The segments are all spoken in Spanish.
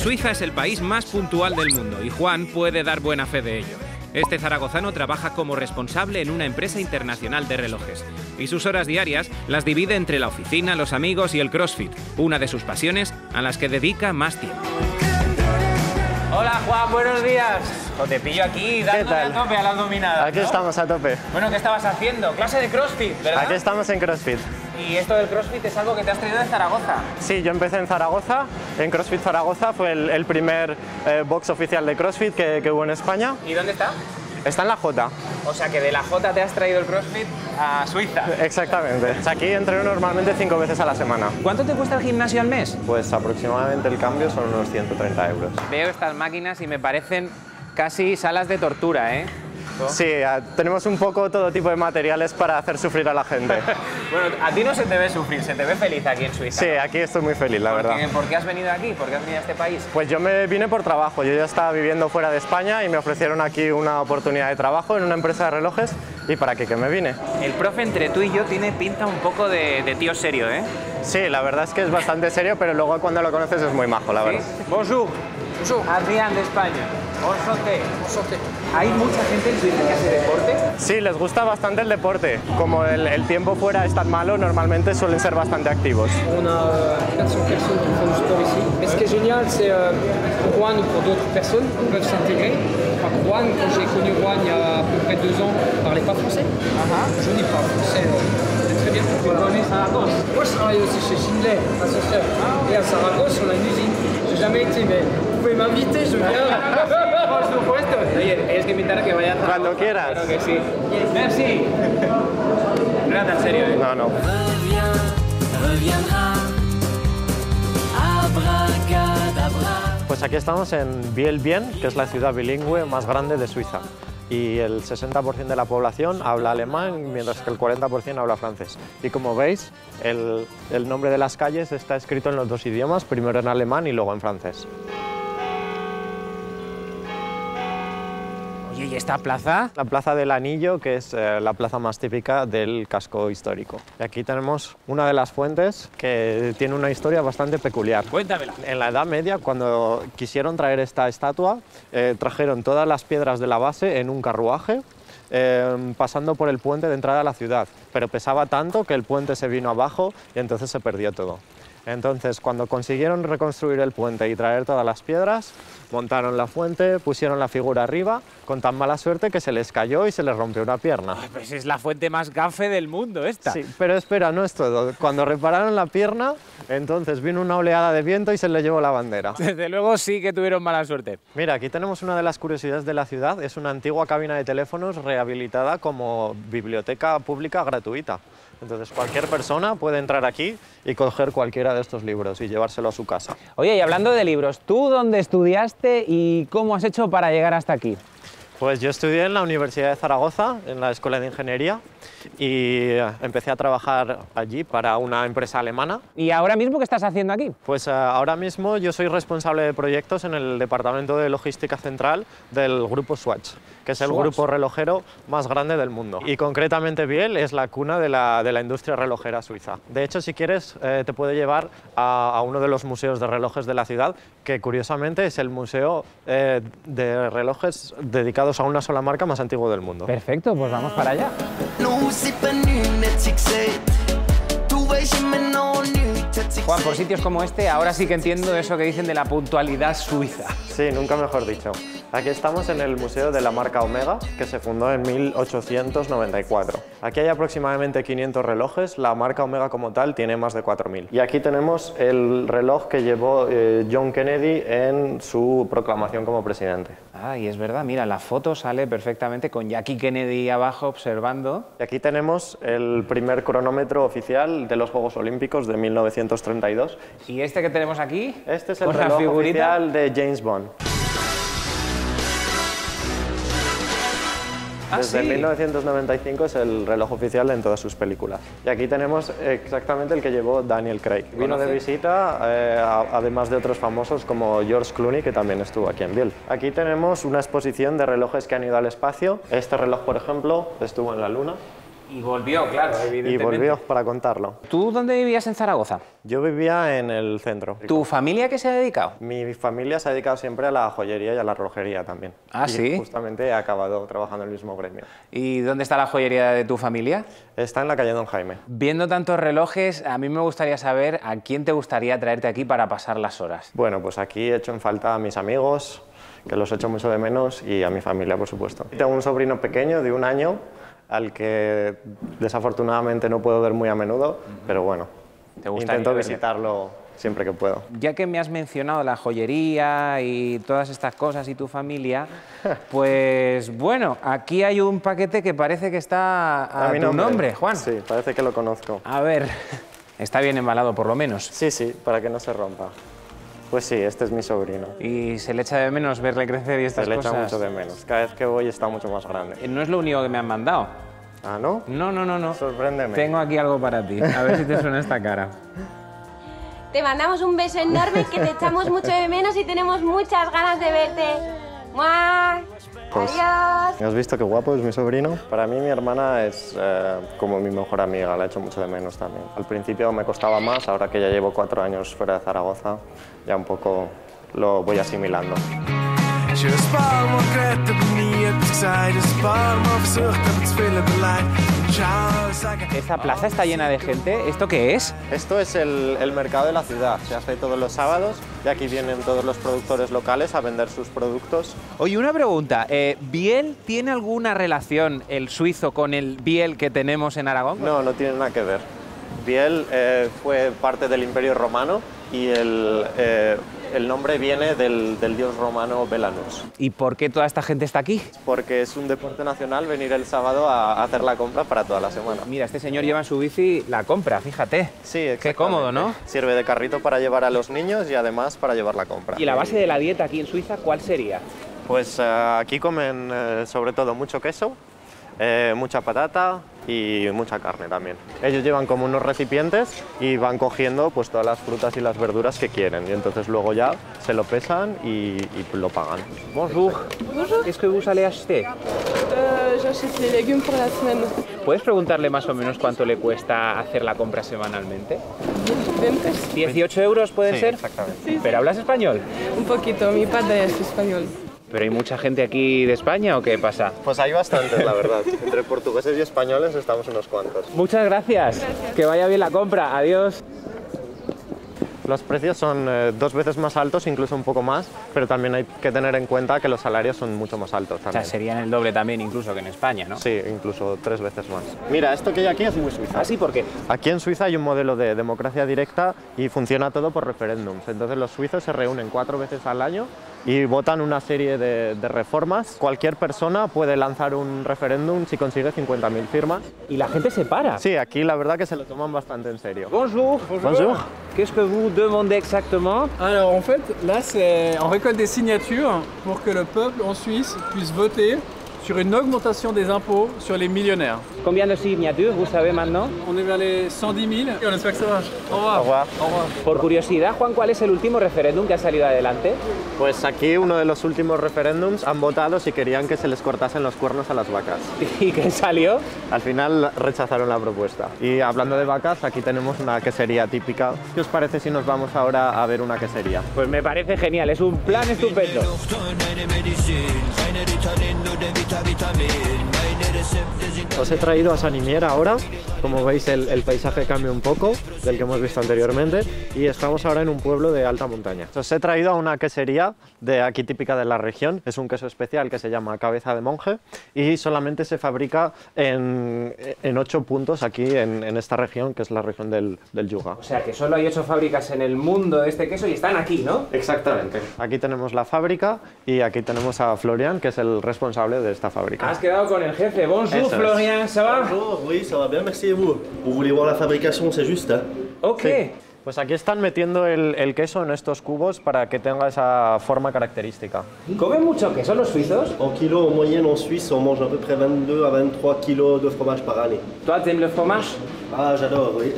Suiza es el país más puntual del mundo y Juan puede dar buena fe de ello. Este zaragozano trabaja como responsable en una empresa internacional de relojes y sus horas diarias las divide entre la oficina, los amigos y el CrossFit, una de sus pasiones a las que dedica más tiempo. Hola Juan, buenos días. Te pillo aquí dándole a tope a las dominadas. Aquí estamos a tope. Bueno, ¿qué estabas haciendo? Clase de CrossFit, ¿verdad? Aquí estamos en CrossFit. ¿Y esto del CrossFit es algo que te has traído de Zaragoza? Sí, yo empecé en Zaragoza, en CrossFit Zaragoza, fue el primer box oficial de CrossFit que hubo en España. ¿Y dónde está? Está en la Jota. O sea que de la Jota te has traído el CrossFit a Suiza. Exactamente. Aquí entreno normalmente 5 veces a la semana. ¿Cuánto te cuesta el gimnasio al mes? Pues aproximadamente el cambio son unos 130 euros. Veo estas máquinas y me parecen casi salas de tortura, ¿eh? Sí, tenemos un poco todo tipo de materiales para hacer sufrir a la gente. Bueno, a ti no se te ve sufrir, se te ve feliz aquí en Suiza. Sí, aquí estoy muy feliz, la verdad. ¿Por qué has venido aquí? ¿Por qué has venido a este país? Pues yo me vine por trabajo, yo ya estaba viviendo fuera de España y me ofrecieron aquí una oportunidad de trabajo en una empresa de relojes y ¿para qué me vine? El profe entre tú y yo tiene pinta un poco de tío serio, ¿eh? Sí, la verdad es que es bastante serio, pero luego cuando lo conoces es muy majo, la verdad. Bonjour. Bonjour. Adrián de España. Enchanté. ¿Hay mucha gente en Suiza que hace deporte? Sí, les gusta bastante el deporte. Como el tiempo fuera es tan malo, normalmente suelen ser bastante activos. On a 400 personnes qui font du sport ici. Mais ce qui est génial, c'est pour Juan ou pour d'autres personnes qui peuvent s'intégrer. Enfin, Juan, quand j'ai connu Juan il y a à peu près 2 ans, il ne parlait pas français. Je n'y parle français très bien. Tu connais Saragosse? Moi, je travaille aussi chez Schindler, ascenseur. Et à Saragosse, on a une usine. J'ai jamais été, mais vous pouvez m'inviter, je viens. Por supuesto. Oye, tienes que invitar a que vayas a... Cuando quieras. Claro que sí. Merci. No era tan serio, ¿eh? No, no. Pues aquí estamos en Biel-Bien, que es la ciudad bilingüe más grande de Suiza. Y el 60% de la población habla alemán, mientras que el 40% habla francés. Y como veis, el nombre de las calles está escrito en los dos idiomas, primero en alemán y luego en francés. Oye, ¿y esta plaza? La Plaza del Anillo, que es la plaza más típica del casco histórico. Y aquí tenemos una de las fuentes que tiene una historia bastante peculiar. Cuéntamela. En la Edad Media, cuando quisieron traer esta estatua, trajeron todas las piedras de la base en un carruaje, pasando por el puente de entrada a la ciudad. Pero pesaba tanto que el puente se vino abajo y entonces se perdió todo. Entonces, cuando consiguieron reconstruir el puente y traer todas las piedras, montaron la fuente, pusieron la figura arriba, con tan mala suerte que se les cayó y se les rompió una pierna. Ay, pues es la fuente más gafe del mundo esta. Sí, pero espera, no es todo. Cuando repararon la pierna, entonces vino una oleada de viento y se le llevó la bandera. Desde luego sí que tuvieron mala suerte. Mira, aquí tenemos una de las curiosidades de la ciudad. Es una antigua cabina de teléfonos rehabilitada como biblioteca pública gratuita. Entonces cualquier persona puede entrar aquí y coger cualquiera de estos libros y llevárselo a su casa. Oye, y hablando de libros, ¿tú dónde estudiaste y cómo has hecho para llegar hasta aquí? Pues yo estudié en la Universidad de Zaragoza, en la Escuela de Ingeniería, y empecé a trabajar allí para una empresa alemana. ¿Y ahora mismo qué estás haciendo aquí? Pues ahora mismo yo soy responsable de proyectos en el Departamento de Logística Central del Grupo Swatch, que es el grupo relojero más grande del mundo. Y concretamente Biel es la cuna de la industria relojera suiza. De hecho, si quieres, te puedo llevar a uno de los museos de relojes de la ciudad, que curiosamente es el museo de relojes dedicados a una sola marca más antiguo del mundo. Perfecto, pues vamos para allá. Juan, por sitios como este, ahora sí que entiendo eso que dicen de la puntualidad suiza. Sí, nunca mejor dicho. Aquí estamos en el Museo de la marca Omega, que se fundó en 1894. Aquí hay aproximadamente 500 relojes, la marca Omega como tal tiene más de 4000. Y aquí tenemos el reloj que llevó John Kennedy en su proclamación como presidente. Ah, y es verdad, mira, la foto sale perfectamente con Jackie Kennedy abajo observando. Y aquí tenemos el primer cronómetro oficial de los Juegos Olímpicos de 1932. ¿Y este que tenemos aquí? Este es el reloj oficial de James Bond. Desde 1995 es el reloj oficial en todas sus películas. Y aquí tenemos exactamente el que llevó Daniel Craig. Vino de visita, además de otros famosos como George Clooney, que también estuvo aquí en Biel. Aquí tenemos una exposición de relojes que han ido al espacio. Este reloj, por ejemplo, estuvo en la Luna. Y volvió, claro, evidentemente. Y volvió para contarlo. ¿Tú dónde vivías en Zaragoza? Yo vivía en el centro. ¿Tu familia qué se ha dedicado? Mi familia se ha dedicado siempre a la joyería y a la relojería también. Ah, y ¿sí? Justamente he acabado trabajando en el mismo gremio. ¿Y dónde está la joyería de tu familia? Está en la calle Don Jaime. Viendo tantos relojes, a mí me gustaría saber a quién te gustaría traerte aquí para pasar las horas. Bueno, pues aquí he hecho en falta a mis amigos, que los echo mucho de menos, y a mi familia, por supuesto. Tengo un sobrino pequeño de 1 año, al que desafortunadamente no puedo ver muy a menudo, pero bueno, intento visitarlo siempre que puedo. Ya que me has mencionado la joyería y todas estas cosas y tu familia, pues bueno, aquí hay un paquete que parece que está a tu nombre, Juan. Sí, parece que lo conozco. A ver, está bien embalado por lo menos. Sí, sí, para que no se rompa. Pues sí, este es mi sobrino. ¿Y se le echa de menos verle crecer y estas cosas? Se le echa mucho de menos. Cada vez que voy está mucho más grande. No es lo único que me han mandado. ¿Ah, no? No. Sorpréndeme. Tengo aquí algo para ti. A ver si te suena esta cara. Te mandamos un beso enorme, que te echamos mucho de menos y tenemos muchas ganas de verte. ¡Mua! Pues, ¡Adiós! ¿has visto qué guapo es mi sobrino? Para mí mi hermana es como mi mejor amiga, la echo mucho de menos también. Al principio me costaba más, ahora que ya llevo 4 años fuera de Zaragoza, ya un poco lo voy asimilando. Esta plaza está llena de gente. ¿Esto qué es? Esto es el mercado de la ciudad, se hace todos los sábados y aquí vienen todos los productores locales a vender sus productos. Oye, una pregunta, ¿Biel tiene alguna relación, el suizo, con el Biel que tenemos en Aragón? No, no tiene nada que ver. Biel fue parte del Imperio Romano y el nombre viene del dios romano Belanus. ¿Y por qué toda esta gente está aquí? Porque es un deporte nacional venir el sábado a hacer la compra para toda la semana. Mira, este señor lleva en su bici la compra, fíjate. Sí, qué cómodo, ¿no? Sirve de carrito para llevar a los niños y además para llevar la compra. ¿Y la base de la dieta aquí en Suiza cuál sería? Pues aquí comen sobre todo mucho queso, mucha patata y mucha carne también. Ellos llevan como unos recipientes y van cogiendo pues todas las frutas y las verduras que quieren y entonces luego ya se lo pesan y lo pagan. Bonjour. Bonjour. Qu'est-ce que vous allez acheter? J'achète les légumes pour la semaine. ¿Puedes preguntarle más o menos cuánto le cuesta hacer la compra semanalmente? 18 euros pueden Sí, ser. exactamente. Sí, sí. ¿Pero hablas español? Un poquito, mi padre es español. ¿Pero hay mucha gente aquí de España o qué pasa? Pues hay bastantes, la verdad. Entre portugueses y españoles estamos unos cuantos. Muchas gracias. Que vaya bien la compra. Adiós. Los precios son 2 veces más altos, incluso un poco más, pero también hay que tener en cuenta que los salarios son mucho más altos O sea, también. serían el doble también incluso que en España, ¿no? Sí, incluso 3 veces más. Mira, esto que hay aquí es muy suizo. ¿Ah, sí? ¿Por qué? Aquí en Suiza hay un modelo de democracia directa y funciona todo por referéndums. Entonces los suizos se reúnen 4 veces al año y votan una serie de reformas. Cualquier persona puede lanzar un referéndum si consigue 50.000 firmas. Y la gente se para. Sí, aquí la verdad que se lo toman bastante en serio. Bonjour. Bonjour. Qu'est-ce que vous demandez exactement? Alors en fait, là on récolte des signatures pour que le peuple en Suisse puisse voter sur une augmentation des impôts sur les millionnaires. Combien de signatures vous savez maintenant? On est vers les 110 000 et on espère que ça va. Au revoir. Au revoir. Au revoir. Por curiosidad, Juan, ¿cuál es el último referéndum que ha salido adelante? Pues aquí uno de los últimos referéndums han votado si querían que se les cortasen los cuernos a las vacas. ¿Y qué salió? Al final rechazaron la propuesta. Y hablando de vacas, aquí tenemos una quesería típica. ¿Qué os parece si nos vamos ahora a ver una quesería? Pues me parece genial, es un plan estupendo. Os he traído a Sanimier ahora. Como veis, el paisaje cambia un poco del que hemos visto anteriormente y estamos ahora en un pueblo de alta montaña. Os he traído a una quesería de aquí típica de la región. Es un queso especial que se llama cabeza de monje y solamente se fabrica en 8 puntos aquí en esta región, que es la región del Juga. O sea que solo hay 8 fábricas en el mundo de este queso y están aquí, ¿no? Exactamente. Aquí tenemos la fábrica y aquí tenemos a Florian, que es el responsable de esta fábrica. Has quedado con el jefe. Bonjour, Eso es. Florian, ¿ça va? Bonjour, oui, ça va bien, merci et vous. Vous voulez voir la fabrication, c'est juste, hein? Ok. Sí. Pues aquí están metiendo el queso en estos cubos para que tenga esa forma característica. ¿Comen mucho queso los suizos? En kilo, en moyenne, en Suisse, on mange à peu près 22 à 23 kilos de fromage par année. ¿Toi, t'aimes le fromage? Ah, j'adore, oui.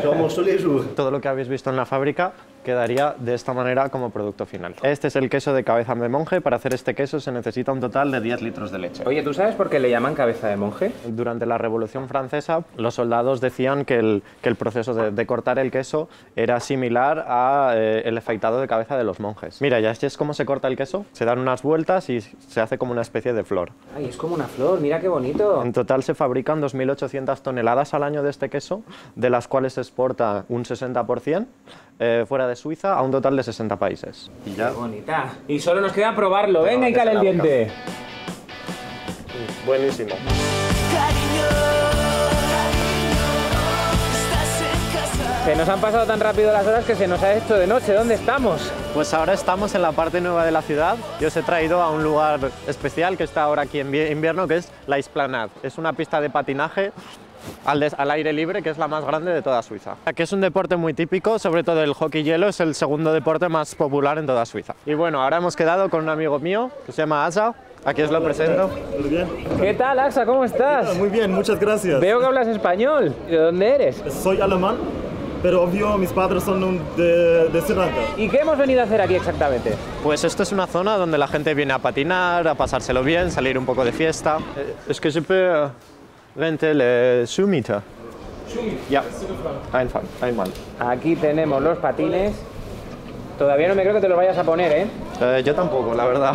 J'en mange tous les jours. Todo lo que habéis visto en la fábrica quedaría de esta manera como producto final. Este es el queso de cabeza de monje. Para hacer este queso se necesita un total de 10 litros de leche. Oye, ¿tú sabes por qué le llaman cabeza de monje? Durante la Revolución Francesa, los soldados decían que el proceso de cortar el queso era similar al afeitado de cabeza de los monjes. Mira, ya es como se corta el queso. Se dan unas vueltas y se hace como una especie de flor. Ay, es como una flor, mira qué bonito. En total se fabrican 2.800 toneladas al año de este queso, de las cuales se exporta un 60% fuera de Suiza a un total de 60 países. Y ya. Qué bonita. Y solo nos queda probarlo. Venga y cale el diente. Buenísimo. Se nos han pasado tan rápido las horas que se nos ha hecho de noche. ¿Dónde estamos? Pues ahora estamos en la parte nueva de la ciudad. Yo os he traído a un lugar especial que está ahora aquí en invierno, que es la Esplanade. Es una pista de patinaje al aire libre, que es la más grande de toda Suiza. Aquí es un deporte muy típico, sobre todo el hockey hielo, es el segundo deporte más popular en toda Suiza. Y bueno, ahora hemos quedado con un amigo mío que se llama Asa. Aquí os lo presento. Muy bien. ¿Qué tal, Asa? ¿Cómo estás? Muy bien, muchas gracias. Veo que hablas español. ¿De dónde eres? Soy alemán, pero obvio mis padres son de Sri Lanka. ¿Y qué hemos venido a hacer aquí exactamente? Pues esto es una zona donde la gente viene a patinar, a pasárselo bien, salir un poco de fiesta. Es que je peux renter le Sumita. Ya, einmal. Aquí tenemos los patines. Todavía no me creo que te los vayas a poner, ¿eh? Yo tampoco, la verdad.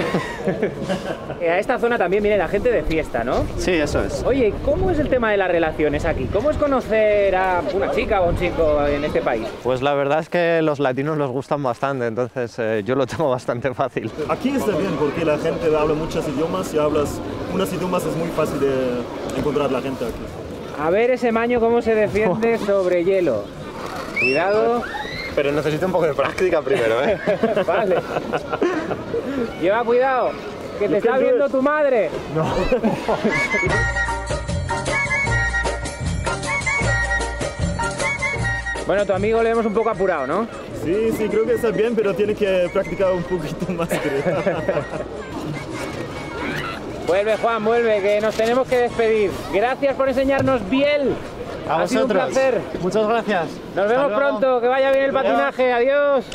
A esta zona también viene la gente de fiesta, ¿no? Sí, eso es. Oye, ¿cómo es el tema de las relaciones aquí? ¿Cómo es conocer a una chica o un chico en este país? Pues la verdad es que los latinos los gustan bastante, entonces yo lo tengo bastante fácil. Aquí está bien porque la gente habla muchos idiomas y hablas unos idiomas, es muy fácil de encontrar la gente aquí. A ver ese maño cómo se defiende sobre hielo. Cuidado. Pero necesito un poco de práctica primero, ¿eh? Vale. Lleva cuidado, que te está viendo tu madre. No. Bueno, tu amigo le hemos un poco apurado, ¿no? Sí, creo que está bien, pero tiene que practicar un poquito más, creo. Vuelve, Juan, vuelve, que nos tenemos que despedir. Gracias por enseñarnos biel. A ha sido un vosotros. placer. Muchas gracias. Nos vemos pronto, que vaya bien el patinaje. Adiós.